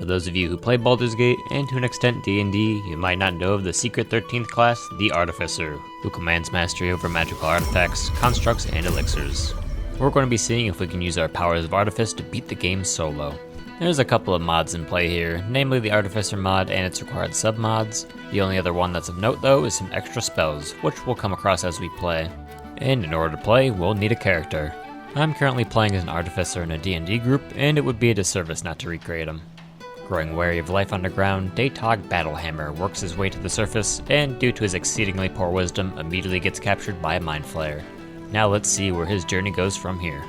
those of you who play Baldur's Gate, and to an extent D&D, you might not know of the secret 13th class, the Artificer, who commands mastery over magical artifacts, constructs, and elixirs. We're going to be seeing if we can use our powers of Artifice to beat the game solo. There's a couple of mods in play here, namely the Artificer mod and its required sub-mods. The only other one that's of note though is some extra spells, which we'll come across as we play. And in order to play, we'll need a character. I'm currently playing as an Artificer in a D&D group, and it would be a disservice not to recreate him. Growing wary of life underground, Datog Battlehammer works his way to the surface, and due to his exceedingly poor wisdom, immediately gets captured by a Mind Flayer. Now let's see where his journey goes from here.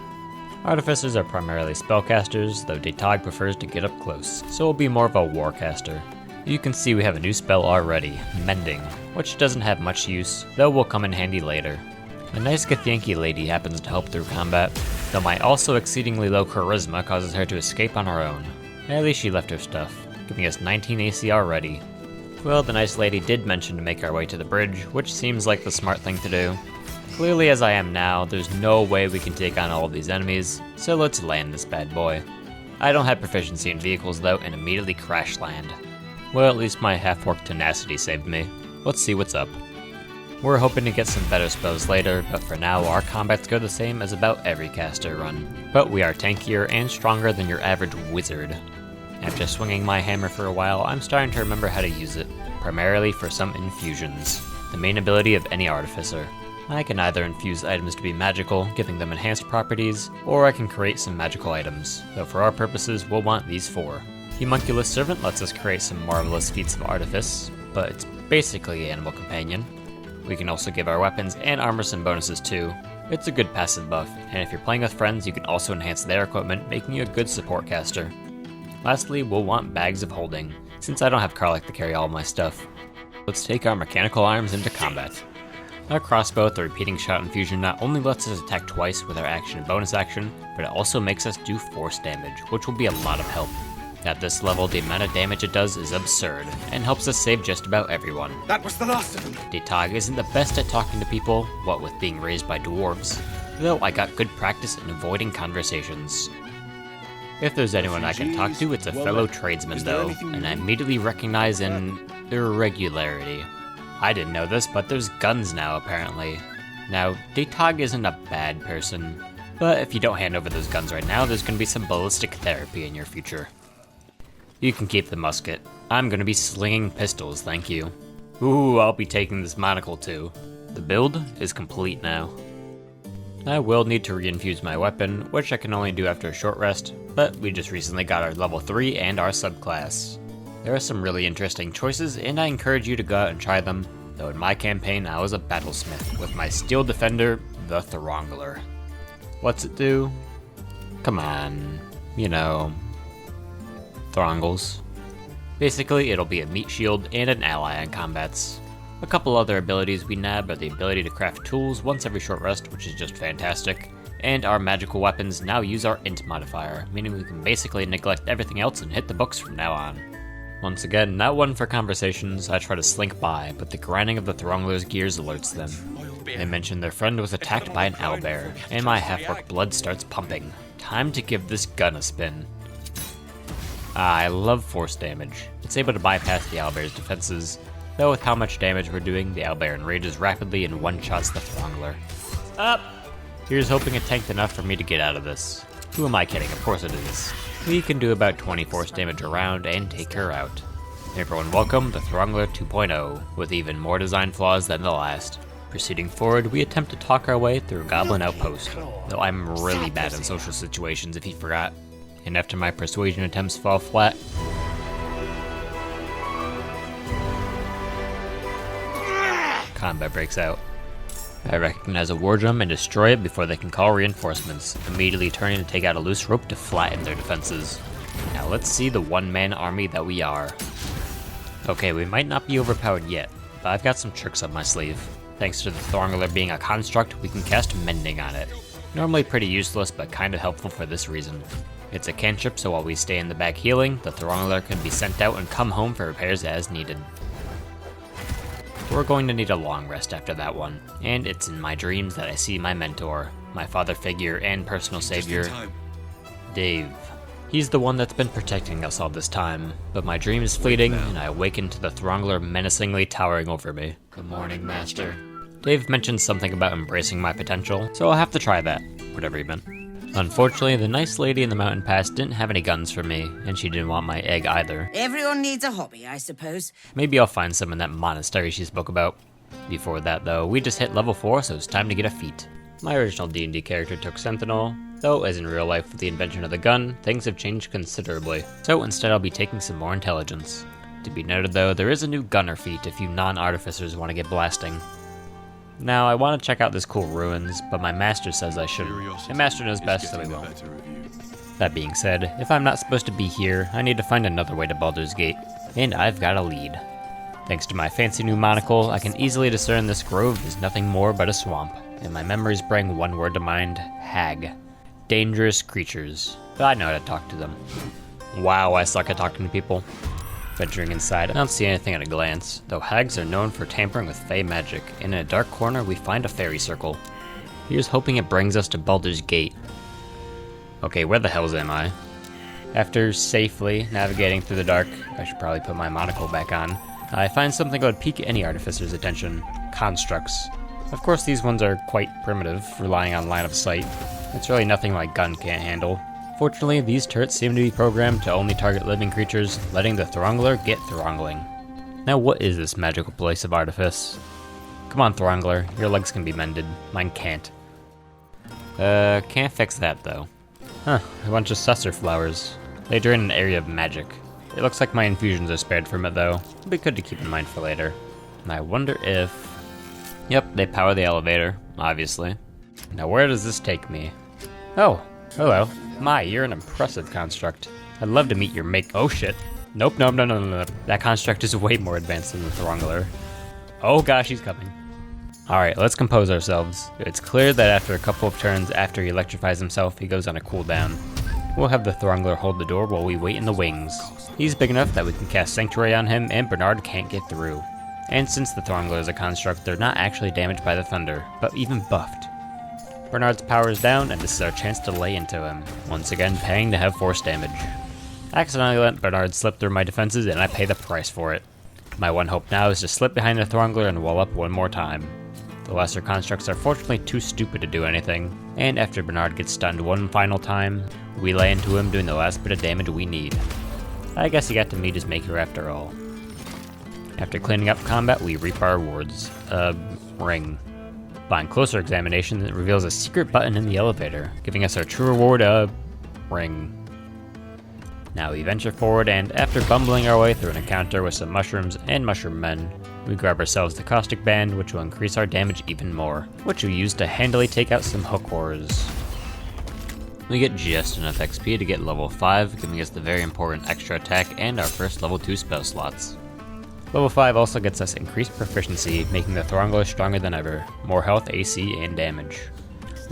Artificers are primarily spellcasters, though Datog prefers to get up close, so will be more of a warcaster. You can see we have a new spell already, Mending, which doesn't have much use, though will come in handy later. A nice Githyanki lady happens to help through combat, though my also exceedingly low charisma causes her to escape on her own. At least she left her stuff, giving us 19 AC already. Well, the nice lady did mention to make our way to the bridge, which seems like the smart thing to do. Clearly as I am now, there's no way we can take on all of these enemies, so let's land this bad boy. I don't have proficiency in vehicles though, and immediately crash land. Well, at least my half-orc tenacity saved me. Let's see what's up. We're hoping to get some better spells later, but for now our combats go the same as about every caster run. But we are tankier and stronger than your average wizard. After swinging my hammer for a while, I'm starting to remember how to use it, primarily for some infusions, the main ability of any Artificer. I can either infuse items to be magical, giving them enhanced properties, or I can create some magical items, though for our purposes we'll want these four. Homunculus Servant lets us create some marvelous feats of artifice, but it's basically Animal Companion. We can also give our weapons and armor some bonuses too. It's a good passive buff, and if you're playing with friends you can also enhance their equipment, making you a good support caster. Lastly, we'll want Bags of Holding, since I don't have Karlach to carry all my stuff. Let's take our mechanical arms into combat. Our crossbow with the repeating shot infusion not only lets us attack twice with our action and bonus action, but it also makes us do force damage, which will be a lot of help. At this level, the amount of damage it does is absurd, and helps us save just about everyone. That was the last of them! Datog isn't the best at talking to people, what with being raised by dwarves, though I got good practice in avoiding conversations. If there's anyone I can talk to, it's a fellow tradesman though, and I immediately recognize an irregularity. I didn't know this, but there's guns now apparently. Now, Datog isn't a bad person, but if you don't hand over those guns right now, there's gonna be some ballistic therapy in your future. You can keep the musket. I'm gonna be slinging pistols, thank you. Ooh, I'll be taking this monocle too. The build is complete now. I will need to reinfuse my weapon, which I can only do after a short rest, but we just recently got our level 3 and our subclass. There are some really interesting choices, and I encourage you to go out and try them, though in my campaign I was a battlesmith with my steel defender, the Throngler. What's it do? Come on, you know, Throngles. Basically, it'll be a meat shield and an ally on combats. A couple other abilities we nab are the ability to craft tools once every short rest, which is just fantastic, and our magical weapons now use our int modifier, meaning we can basically neglect everything else and hit the books from now on. Once again, not one for conversations, I try to slink by, but the grinding of the Throngler's gears alerts them. They mention their friend was attacked by an owlbear, and my half-orc blood starts pumping. Time to give this gun a spin. I love force damage. It's able to bypass the owlbear's defenses, though with how much damage we're doing, the owlbear enrages rapidly and one-shots the Throngler. Up! Here's hoping it tanked enough for me to get out of this. Who am I kidding? Of course it is. We can do about 20 force damage around and take her out. Everyone welcome the Throngler 2.0, with even more design flaws than the last. Proceeding forward, we attempt to talk our way through Goblin Outpost, though I'm really bad in social situations if you forgot. And after my persuasion attempts fall flat, combat breaks out. I recognize a war drum and destroy it before they can call reinforcements, immediately turning to take out a loose rope to flatten their defenses. Now let's see the one-man army that we are. Okay, we might not be overpowered yet, but I've got some tricks up my sleeve. Thanks to the Throngler being a construct, we can cast Mending on it. Normally pretty useless, but kinda helpful for this reason. It's a cantrip, so while we stay in the back healing, the Throngler can be sent out and come home for repairs as needed. We're going to need a long rest after that one, and it's in my dreams that I see my mentor, my father figure and personal savior, Dave. He's the one that's been protecting us all this time, but my dream is fleeting, and I awaken to the Throngler menacingly towering over me. Good morning, Master. Dave mentioned something about embracing my potential, so I'll have to try that, whatever he meant. Unfortunately, the nice lady in the mountain pass didn't have any guns for me, and she didn't want my egg either. Everyone needs a hobby, I suppose. Maybe I'll find some in that monastery she spoke about. Before that though, we just hit level 4, so it's time to get a feat. My original D&D character took Sentinel, though as in real life with the invention of the gun, things have changed considerably. So instead I'll be taking some more intelligence. To be noted though, there is a new gunner feat if you non-artificers want to get blasting. Now I want to check out this cool ruins, but my master says I shouldn't. My master knows best, so we won't. That being said, if I'm not supposed to be here, I need to find another way to Baldur's Gate, and I've got a lead. Thanks to my fancy new monocle, I can easily discern this grove is nothing more but a swamp, and my memories bring one word to mind: hag. Dangerous creatures, but I know how to talk to them. Wow, I suck at talking to people. Venturing inside, I don't see anything at a glance, though hags are known for tampering with fey magic, and in a dark corner we find a fairy circle. Here's hoping it brings us to Baldur's Gate. Okay, where the hells am I? After safely navigating through the dark, I should probably put my monocle back on, I find something that would pique any artificer's attention: constructs. Of course these ones are quite primitive, relying on line of sight. It's really nothing my gun can't handle. Fortunately, these turrets seem to be programmed to only target living creatures, letting the Throngler get Throngling. Now what is this magical place of Artifice? Come on Throngler, your legs can be mended, mine can't. Can't fix that though. Huh, a bunch of susser flowers. They drain an area of magic. It looks like my infusions are spared from it though. It'll be good to keep in mind for later. And I wonder if... Yep, they power the elevator, obviously. Now where does this take me? Oh, hello. My, you're an impressive construct. I'd love to meet your oh shit. Nope, no. That construct is way more advanced than the Throngler. Oh gosh, he's coming. Alright, let's compose ourselves. It's clear that after a couple of turns after he electrifies himself, he goes on a cooldown. We'll have the Throngler hold the door while we wait in the wings. He's big enough that we can cast Sanctuary on him and Bernard can't get through. And since the Throngler is a construct, they're not actually damaged by the thunder, but even buffed. Bernard's power is down, and this is our chance to lay into him, once again paying to have force damage. I accidentally let Bernard slip through my defenses, and I pay the price for it. My one hope now is to slip behind the Throngler and wall up one more time. The lesser constructs are fortunately too stupid to do anything, and after Bernard gets stunned one final time, we lay into him doing the last bit of damage we need. I guess he got to meet his maker after all. After cleaning up combat, we reap our rewards. Ring. Upon closer examination, it reveals a secret button in the elevator, giving us our true reward, ring. Now we venture forward, and after bumbling our way through an encounter with some mushrooms and mushroom men, we grab ourselves the caustic band, which will increase our damage even more, which we use to handily take out some hook horrors. We get just enough XP to get level 5, giving us the very important extra attack and our first level 2 spell slots. Level 5 also gets us increased proficiency, making the Throngler stronger than ever, more health, AC, and damage.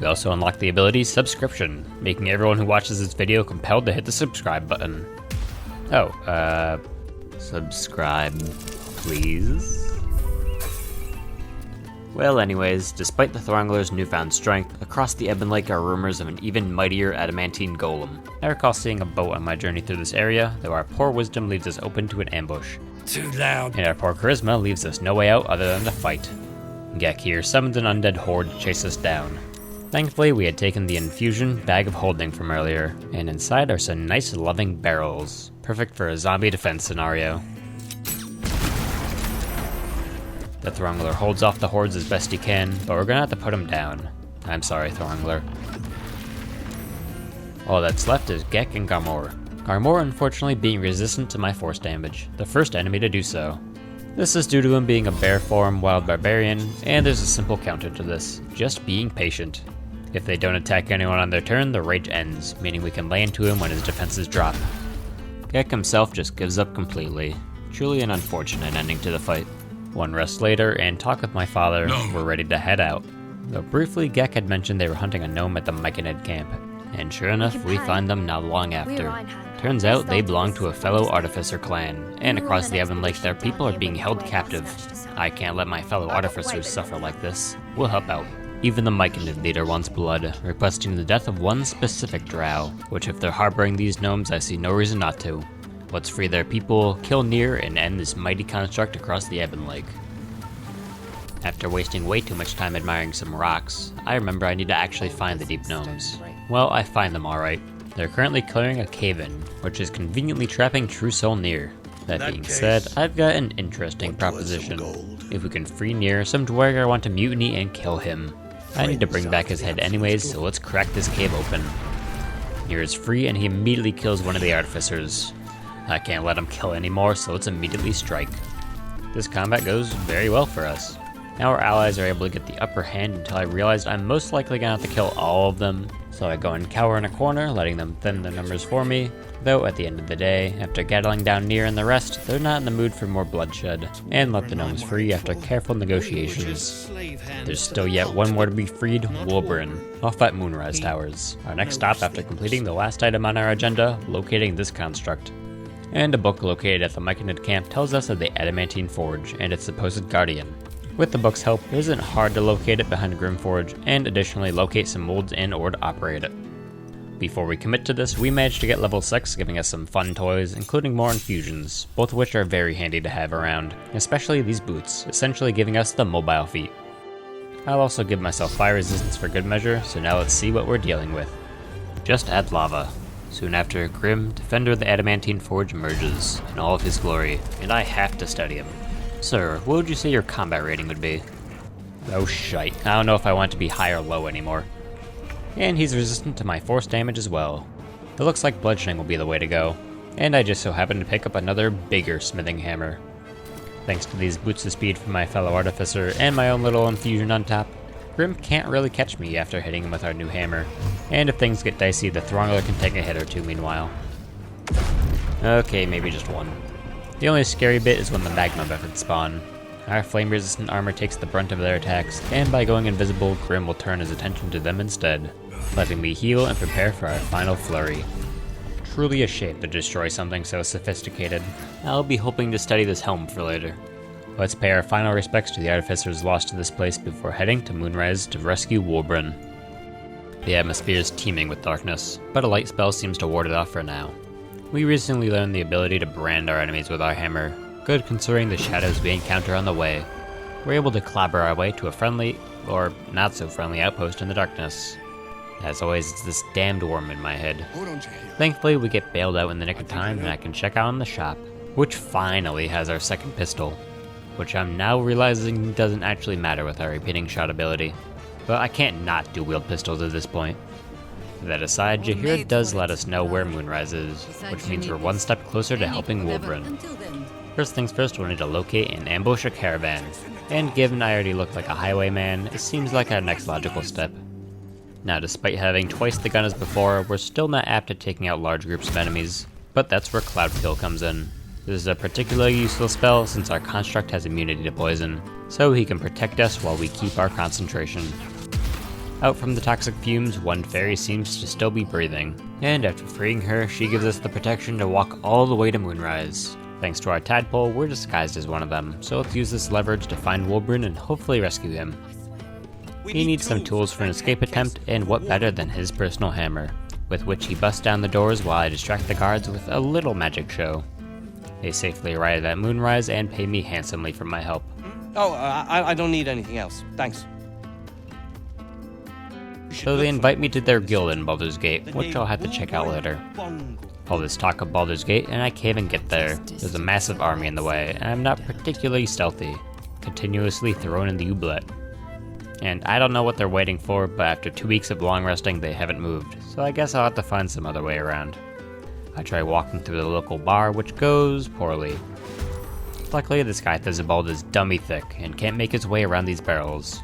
We also unlock the ability Subscription, making everyone who watches this video compelled to hit the subscribe button. Oh, subscribe, please? Well anyways, despite the Throngler's newfound strength, across the Ebon Lake are rumors of an even mightier adamantine golem. I recall seeing a boat on my journey through this area, though our poor wisdom leaves us open to an ambush. Too loud. And our poor charisma leaves us no way out other than to fight. Gek here summons an undead horde to chase us down. Thankfully, we had taken the infusion bag of holding from earlier, and inside are some nice loving barrels, perfect for a zombie defense scenario. The Throngler holds off the hordes as best he can, but we're gonna have to put him down. I'm sorry, Throngler. All that's left is Gek and Garmor. Garmor unfortunately being resistant to my force damage, the first enemy to do so. This is due to him being a bear form wild barbarian, and there's a simple counter to this, just being patient. If they don't attack anyone on their turn, the rage ends, meaning we can lay into him when his defenses drop. Gek himself just gives up completely. Truly an unfortunate ending to the fight. One rest later, and talk with my father, we're ready to head out. Though briefly, Gek had mentioned they were hunting a gnome at the Myconid camp, and sure enough, we find them not long after. Turns out they belong to a fellow Artificer clan, and across the Ebon Lake their people are being held captive. I can't let my fellow Artificers suffer like this. We'll help out. Even the Myconid leader wants blood, requesting the death of one specific drow, which if they're harboring these gnomes, I see no reason not to. Let's free their people, kill Nier, and end this mighty construct across the Ebon Lake. After wasting way too much time admiring some rocks, I remember I need to actually find the deep gnomes. Well, I find them alright. They're currently clearing a cave-in, which is conveniently trapping True Soul Nier. That being said, I've got an interesting proposition. If we can free Nier, some dwargar want to mutiny and kill him. I need to bring back his head anyways, so let's crack this cave open. Nier is free and he immediately kills one of the artificers. I can't let him kill anymore, so let's immediately strike. This combat goes very well for us. Now our allies are able to get the upper hand until I realized I'm most likely gonna have to kill all of them. So I go and cower in a corner, letting them thin the numbers for me. Though at the end of the day, after gattling down Nier and the rest, they're not in the mood for more bloodshed, and let the gnomes free after careful negotiations. There's still yet one more to be freed, Wulbren, off at Moonrise Towers. Our next stop after completing the last item on our agenda, locating this construct. And a book located at the Myconid camp tells us of the Adamantine Forge and its supposed guardian. With the book's help, it isn't hard to locate it behind Grymforge, and additionally locate some molds in or to operate it. Before we commit to this, we managed to get level 6, giving us some fun toys, including more infusions, both of which are very handy to have around, especially these boots, essentially giving us the mobile feet. I'll also give myself fire resistance for good measure, so now let's see what we're dealing with. Just add lava. Soon after, Grim, defender of the Adamantine Forge, emerges in all of his glory, and I have to study him. Sir, what would you say your combat rating would be? Oh shite, I don't know if I want to be high or low anymore. And he's resistant to my force damage as well. It looks like bludgeoning will be the way to go, and I just so happen to pick up another bigger smithing hammer. Thanks to these boots of speed from my fellow artificer and my own little infusion on top, Grim can't really catch me after hitting him with our new hammer, and if things get dicey, the Throngler can take a hit or two meanwhile. Okay, maybe just one. The only scary bit is when the magma methods spawn. Our flame-resistant armor takes the brunt of their attacks, and by going invisible, Grim will turn his attention to them instead, letting me heal and prepare for our final flurry. Truly a shame to destroy something so sophisticated. I'll be hoping to study this helm for later. Let's pay our final respects to the artificers lost to this place before heading to Moonrise to rescue Wulbren. The atmosphere is teeming with darkness, but a light spell seems to ward it off for now. We recently learned the ability to brand our enemies with our hammer, good considering the shadows we encounter on the way. We're able to clobber our way to a friendly, or not so friendly outpost in the darkness. As always, it's this damned worm in my head. Thankfully, we get bailed out in the nick of time and I can check out in the shop, which finally has our second pistol, which I'm now realizing doesn't actually matter with our repeating shot ability. But I can't not dual-wield pistols at this point. That aside, Jaheira does let us know where Moonrise is, which means we're one step closer to helping Wulbren. First things first, we'll need to locate and ambush a caravan, and given I already look like a highwayman, it seems like our next logical step. Now, despite having twice the gun as before, we're still not apt at taking out large groups of enemies, but that's where Cloud Kill comes in. This is a particularly useful spell since our construct has immunity to poison, so he can protect us while we keep our concentration. Out from the toxic fumes, one fairy seems to still be breathing, and after freeing her, she gives us the protection to walk all the way to Moonrise. Thanks to our tadpole, we're disguised as one of them, so let's use this leverage to find Wulbren and hopefully rescue him. He needs some tools for an escape attempt, and what better than his personal hammer, with which he busts down the doors while I distract the guards with a little magic show. They safely arrive at Moonrise and pay me handsomely for my help. Oh, I don't need anything else, thanks. So they invite me to their guild in Baldur's Gate, which I'll have to check out later. All this talk of Baldur's Gate, and I can't even get there. There's a massive army in the way, and I'm not particularly stealthy, continuously thrown in the oublet. And I don't know what they're waiting for, but after 2 weeks of long resting, they haven't moved, so I guess I'll have to find some other way around. I try walking through the local bar, which goes poorly. Luckily, this guy Thizabald is dummy thick, and can't make his way around these barrels.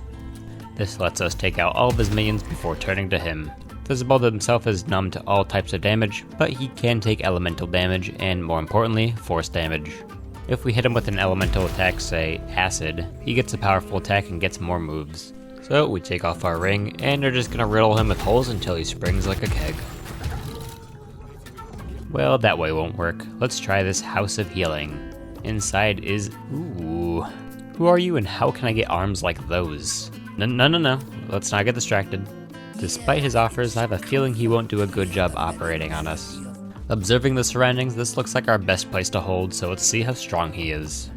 This lets us take out all of his minions before turning to him. Thizabald himself is numb to all types of damage, but he can take elemental damage, and more importantly, force damage. If we hit him with an elemental attack, say Acid, he gets a powerful attack and gets more moves. So we take off our ring, and are just gonna riddle him with holes until he springs like a keg. Well, that way won't work. Let's try this House of Healing. Inside is... Ooh. Who are you and how can I get arms like those? No. Let's not get distracted. Despite his offers, I have a feeling he won't do a good job operating on us. Observing the surroundings, this looks like our best place to hold, so let's see how strong he is.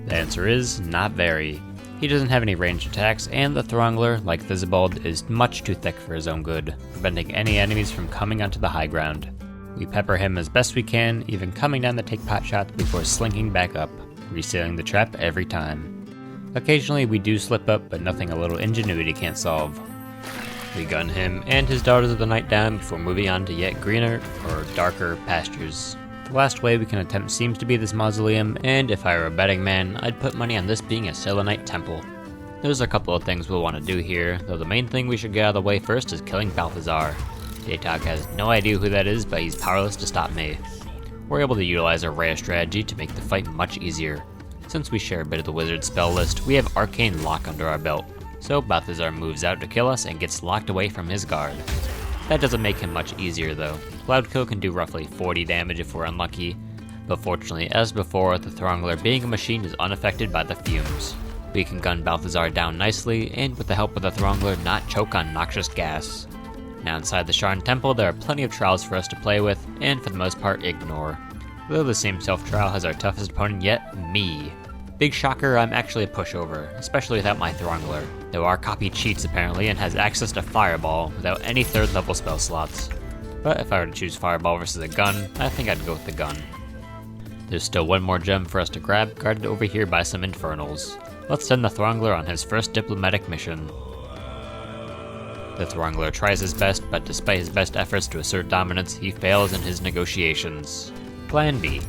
The answer is, not very. He doesn't have any ranged attacks, and the Throngler, like Thizibald, is much too thick for his own good, preventing any enemies from coming onto the high ground. We pepper him as best we can, even coming down to take pot shots before slinking back up, resealing the trap every time. Occasionally we do slip up, but nothing a little ingenuity can't solve. We gun him and his Daughters of the Night down before moving on to yet greener, or darker, pastures. The last way we can attempt seems to be this mausoleum, and if I were a betting man, I'd put money on this being a Selenite temple. There's a couple of things we'll want to do here, though the main thing we should get out of the way first is killing Balthazar. Datog has no idea who that is, but he's powerless to stop me. We're able to utilize our rare strategy to make the fight much easier. Since we share a bit of the wizard spell list, we have Arcane Lock under our belt, so Balthazar moves out to kill us and gets locked away from his guard. That doesn't make him much easier though. Cloudkill can do roughly 40 damage if we're unlucky, but fortunately, as before, the Throngler being a machine is unaffected by the fumes. We can gun Balthazar down nicely, and with the help of the Throngler, not choke on noxious gas. Now inside the Sharn Temple, there are plenty of trials for us to play with, and for the most part, ignore. Though the same self-trial has our toughest opponent yet, me. Big shocker, I'm actually a pushover, especially without my Throngler, though our copy cheats apparently and has access to Fireball without any 3rd level spell slots. But if I were to choose Fireball versus a gun, I think I'd go with the gun. There's still one more gem for us to grab, guarded over here by some Infernals. Let's send the Throngler on his first diplomatic mission. The Throngler tries his best, but despite his best efforts to assert dominance, he fails in his negotiations. Plan B.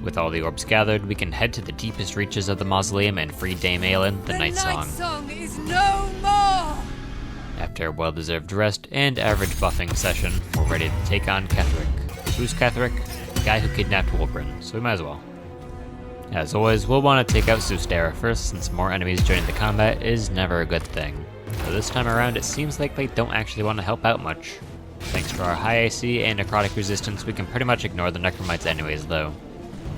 With all the orbs gathered, we can head to the deepest reaches of the mausoleum and free Dame Aelin, the Night Song. The Night Song is no more! After a well-deserved rest and average buffing session, we're ready to take on Ketheric. Who's Ketheric? The guy who kidnapped Wulbren, so we might as well. As always, we'll want to take out Sustera first, since more enemies joining the combat is never a good thing. But this time around, it seems like they don't actually want to help out much. Thanks to our high AC and necrotic resistance, we can pretty much ignore the Necromites anyways though.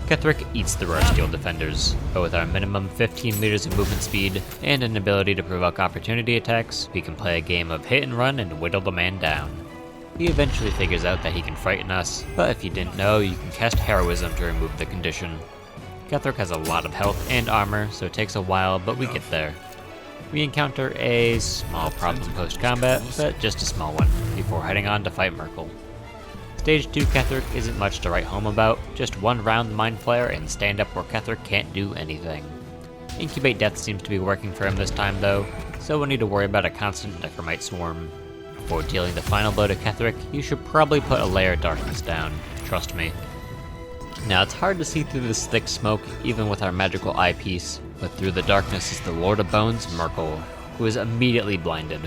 Ketheric eats through our steel defenders, but with our minimum 15 meters of movement speed and an ability to provoke opportunity attacks, we can play a game of hit and run and whittle the man down. He eventually figures out that he can frighten us, but if you didn't know, you can cast Heroism to remove the condition. Ketheric has a lot of health and armor, so it takes a while, but we get there. We encounter a small problem post-combat, but just a small one, before heading on to fight Merkel. Stage 2 Ketheric isn't much to write home about, just one round Mind Flayer and stand up where Ketheric can't do anything. Incubate Death seems to be working for him this time though, so we'll need to worry about a constant Necromite swarm. Before dealing the final blow to Ketheric, you should probably put a layer of darkness down, trust me. Now it's hard to see through this thick smoke even with our magical eyepiece, but through the darkness is the Lord of Bones, Merkel, who is immediately blinded.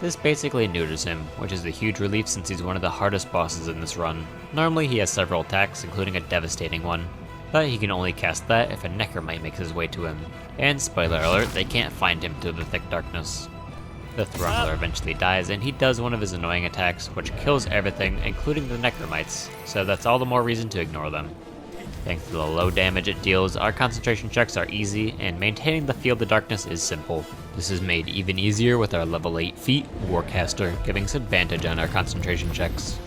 This basically neuters him, which is a huge relief since he's one of the hardest bosses in this run. Normally he has several attacks, including a devastating one, but he can only cast that if a Necromite makes his way to him. And spoiler alert, they can't find him through the thick darkness. The Throngler eventually dies, and he does one of his annoying attacks, which kills everything, including the Necromites, so that's all the more reason to ignore them. Thanks to the low damage it deals, our concentration checks are easy, and maintaining the Field of Darkness is simple. This is made even easier with our level 8 feat, Warcaster, giving us advantage on our concentration checks.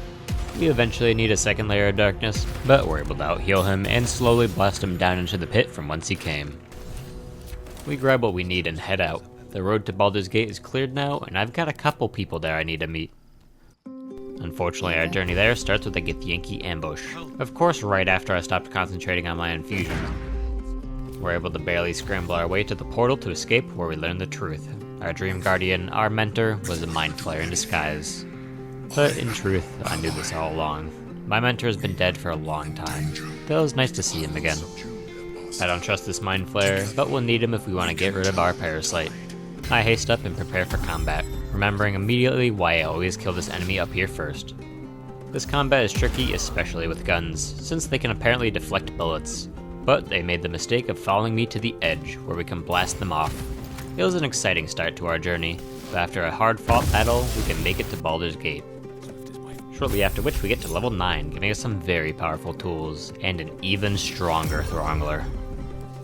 We eventually need a second layer of darkness, but we're able to out-heal him and slowly blast him down into the pit from whence he came. We grab what we need and head out. The road to Baldur's Gate is cleared now, and I've got a couple people there I need to meet. Unfortunately, our journey there starts with a Githyanki ambush. Of course, right after I stopped concentrating on my infusion. We're able to barely scramble our way to the portal to escape, where we learn the truth. Our Dream Guardian, our mentor, was a Mind Flayer in disguise. But in truth, I knew this all along. My mentor has been dead for a long time, though it was nice to see him again. I don't trust this Mind Flayer, but we'll need him if we want to get rid of our parasite. I haste up and prepare for combat, remembering immediately why I always kill this enemy up here first. This combat is tricky, especially with guns, since they can apparently deflect bullets. But they made the mistake of following me to the edge, where we can blast them off. It was an exciting start to our journey, but after a hard-fought battle, we can make it to Baldur's Gate. Shortly after which we get to level 9, giving us some very powerful tools, and an even stronger Throngler.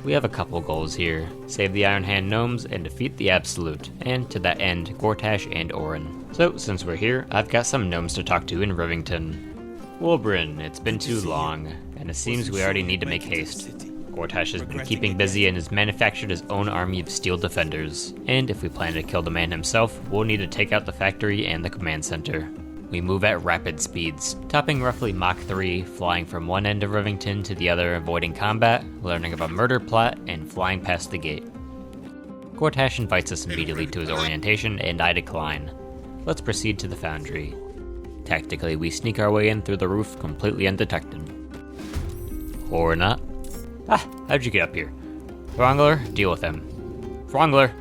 We have a couple goals here. Save the Iron Hand Gnomes and defeat the Absolute, and to that end, Gortash and Orin. So, since we're here, I've got some gnomes to talk to in Rivington. Wolbrin, it's been too long, and it seems we already need to make haste. Gortash has been keeping busy and has manufactured his own army of steel defenders, and if we plan to kill the man himself, we'll need to take out the factory and the command center. We move at rapid speeds, topping roughly Mach 3, flying from one end of Rivington to the other avoiding combat, learning of a murder plot, and flying past the gate. Gortash invites us immediately to his orientation, and I decline. Let's proceed to the Foundry. Tactically, we sneak our way in through the roof completely undetected. Or not. Ah, how'd you get up here? Throngler, deal with him. Throngler!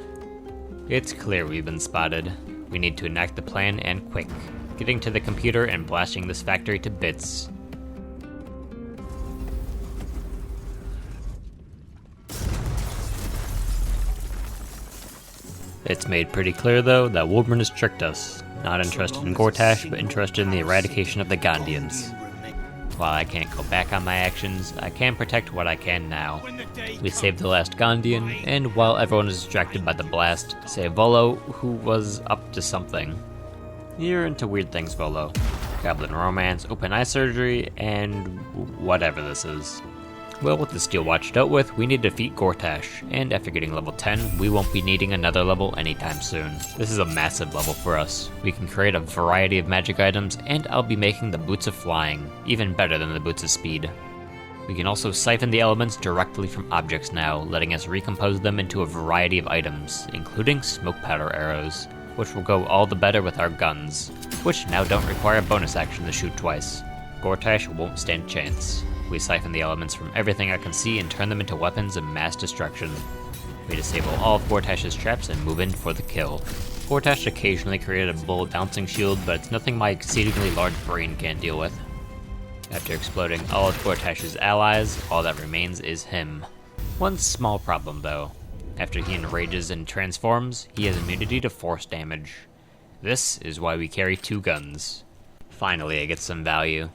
It's clear we've been spotted. We need to enact the plan, and quick. Getting to the computer and blasting this factory to bits. It's made pretty clear though that Wolbrin has tricked us. Not interested in Gortash, but interested in the eradication of the Gondians. While I can't go back on my actions, I can protect what I can now. We saved the last Gondian, and while everyone is distracted by the blast, save Volo, who was up to something. You're into weird things, Volo. Goblin romance, open eye surgery, and whatever this is. Well, with the Steel Watch dealt with, we need to defeat Gortash, and after getting level 10, we won't be needing another level anytime soon. This is a massive level for us. We can create a variety of magic items, and I'll be making the Boots of Flying, even better than the Boots of Speed. We can also siphon the elements directly from objects now, letting us recompose them into a variety of items, including smoke powder arrows, which will go all the better with our guns, which now don't require a bonus action to shoot twice. Gortash won't stand a chance. We siphon the elements from everything I can see and turn them into weapons of mass destruction. We disable all of Gortash's traps and move in for the kill. Gortash occasionally created a bullet bouncing shield, but it's nothing my exceedingly large brain can't deal with. After exploding all of Gortash's allies, all that remains is him. One small problem though. After he enrages and transforms, he has immunity to force damage. This is why we carry 2 guns. Finally, I get some value.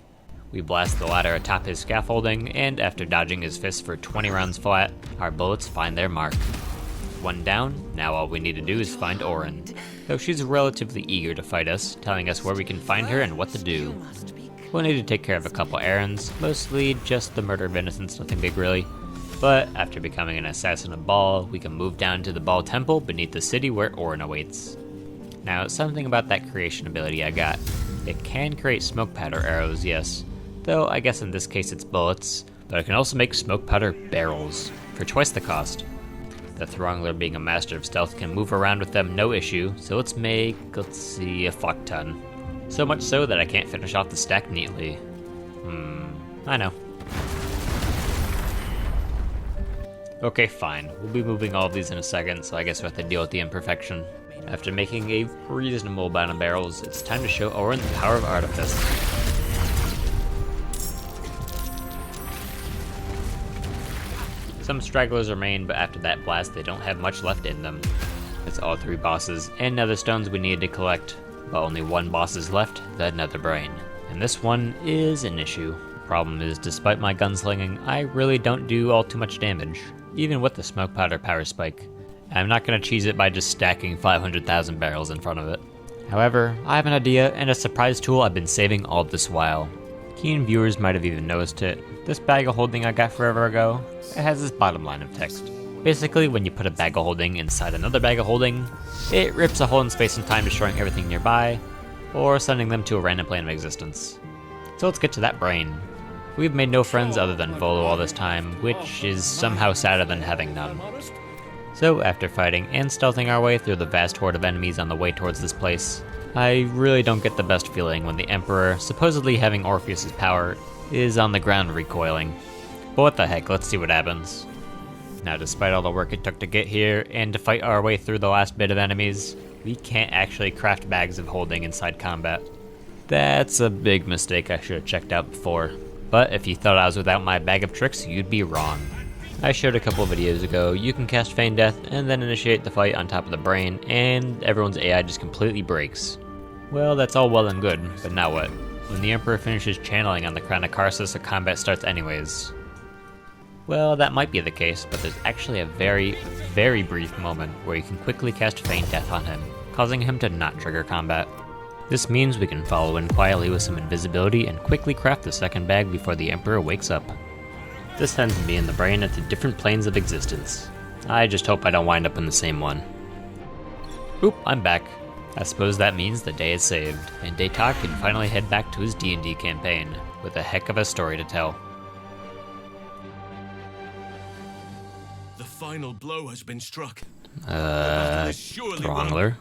We blast the ladder atop his scaffolding, and after dodging his fist for 20 rounds flat, our bullets find their mark. One down, now all we need to do is find Orin. Though she's relatively eager to fight us, telling us where we can find her and what to do. We'll need to take care of a couple errands, mostly just the murder of innocents, nothing big really. But after becoming an assassin of Baal, we can move down to the Baal temple beneath the city where Orin awaits. Now, something about that creation ability I got. It can create smoke powder arrows, yes, though I guess in this case it's bullets, but it can also make smoke powder barrels, for twice the cost. The Throngler, being a master of stealth, can move around with them no issue, so let's see, a fuck ton. So much so that I can't finish off the stack neatly. I know. Okay, fine. We'll be moving all of these in a second, so I guess we have to deal with the imperfection. After making a reasonable amount of barrels, it's time to show Orin the power of Artifice. Some stragglers remain, but after that blast, they don't have much left in them. It's all 3 bosses and nether stones we needed to collect, but only 1 boss is left, the Netherbrain. And this one is an issue. The problem is, despite my gunslinging, I really don't do all too much damage, even with the smoke powder power spike. I'm not going to cheese it by just stacking 500,000 barrels in front of it. However, I have an idea and a surprise tool I've been saving all this while. Keen viewers might have even noticed it. This bag of holding I got forever ago, it has this bottom line of text. Basically, when you put a bag of holding inside another bag of holding, it rips a hole in space and time, destroying everything nearby, or sending them to a random plane of existence. So let's get to that brain. We've made no friends other than Volo all this time, which is somehow sadder than having none. So after fighting and stealthing our way through the vast horde of enemies on the way towards this place, I really don't get the best feeling when the Emperor, supposedly having Orpheus's power, is on the ground recoiling. But what the heck, let's see what happens. Now, despite all the work it took to get here and to fight our way through the last bit of enemies, we can't actually craft bags of holding inside combat. That's a big mistake I should have checked out before. But if you thought I was without my bag of tricks, you'd be wrong. I showed a couple videos ago, you can cast Feign Death and then initiate the fight on top of the brain, and everyone's AI just completely breaks. Well, that's all well and good, but now what? When the Emperor finishes channeling on the Crown of Karsus, the combat starts anyways. Well, that might be the case, but there's actually a very, very brief moment where you can quickly cast Feign Death on him, causing him to not trigger combat. This means we can follow in quietly with some invisibility and quickly craft the second bag before the Emperor wakes up. This sends me and the brain into different planes of existence. I just hope I don't wind up in the same one. Oop, I'm back. I suppose that means the day is saved, and Daytok can finally head back to his D&D campaign, with a heck of a story to tell. The final blow has been struck. Throngler?